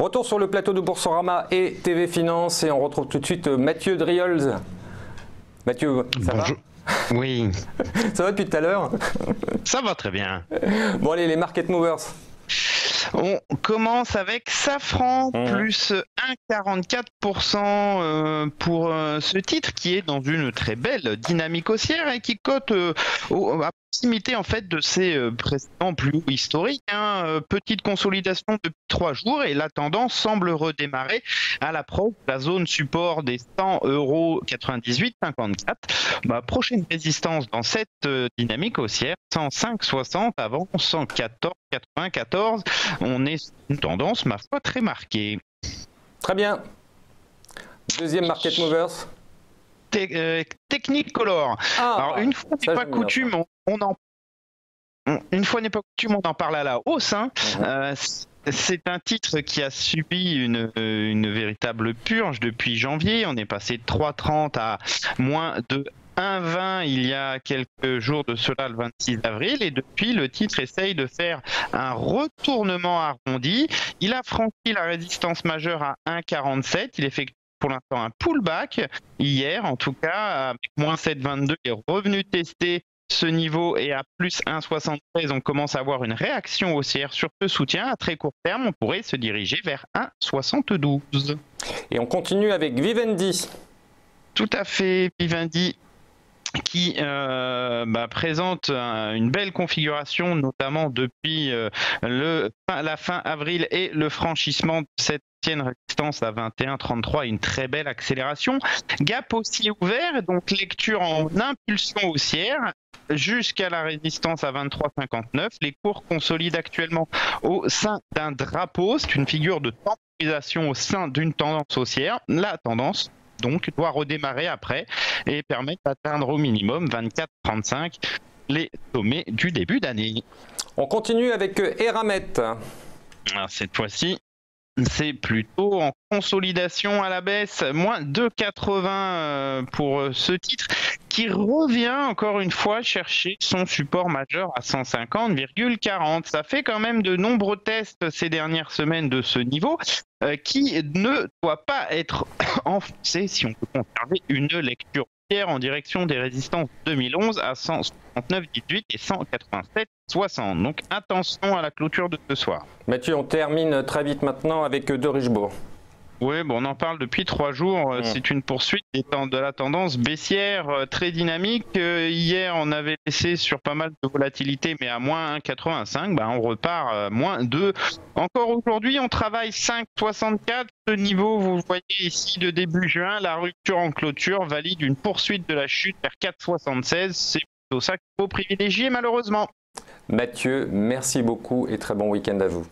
Retour sur le plateau de Boursorama et TV Finance et on retrouve tout de suite Mathieu Driols. Mathieu, ça Bonjour. Oui. Ça va depuis tout à l'heure? Ça va très bien. Bon allez, les market movers. On commence avec Safran, plus 1,44% pour ce titre qui est dans une très belle dynamique haussière et qui cote à proximité en fait de ses précédents plus hauts historiques. Petite consolidation depuis 3 jours et la tendance semble redémarrer à l'approche de la zone support des 100,98,54 €. Prochaine résistance dans cette dynamique haussière, 105,60 avant 114,94. On est sur une tendance, ma foi, très marquée. Très bien. Deuxième market movers. Technicolor. Alors, une fois n'est pas coutume, on en parle à la hausse. C'est un titre qui a subi une véritable purge depuis janvier. On est passé de 3,30 à moins de 1,20 il y a quelques jours de cela, le 26 avril, et depuis le titre essaye de faire un retournement arrondi. Il a franchi la résistance majeure à 1,47, il effectue pour l'instant un pullback hier, en tout cas avec moins 7,22, il est revenu tester ce niveau et à plus 1,73 on commence à avoir une réaction haussière sur ce soutien. À très court terme, on pourrait se diriger vers 1,72. Et on continue avec Vivendi. Tout à fait, Vivendi qui présente une belle configuration, notamment depuis la fin avril et le franchissement de cette ancienne résistance à 21,33, une très belle accélération. Gap aussi ouvert, donc lecture en impulsion haussière jusqu'à la résistance à 23,59. Les cours consolident actuellement au sein d'un drapeau. C'est une figure de temporisation au sein d'une tendance haussière. La tendance donc doit redémarrer après et permettre d'atteindre au minimum 24,35, les sommets du début d'année. On continue avec Eramet. Alors cette fois-ci, c'est plutôt en consolidation à la baisse, moins 2,80 pour ce titre qui revient encore une fois chercher son support majeur à 150,40. Ça fait quand même de nombreux tests ces dernières semaines de ce niveau qui ne doit pas être enfoncé si on peut conserver une lecture en direction des résistances 2011 à 169,18 et 187,60. Donc attention à la clôture de ce soir. Mathieu, on termine très vite maintenant avec De Richebourg. Oui, on en parle depuis 3 jours. C'est une poursuite de la tendance baissière très dynamique. Hier, on avait laissé sur pas mal de volatilité, mais à moins 1,85. On repart à moins 2. Encore aujourd'hui, on travaille 5,64. Ce niveau, vous le voyez ici, de début juin, la rupture en clôture valide une poursuite de la chute vers 4,76. C'est plutôt ça qu'il faut privilégier, malheureusement. Mathieu, merci beaucoup et très bon week-end à vous.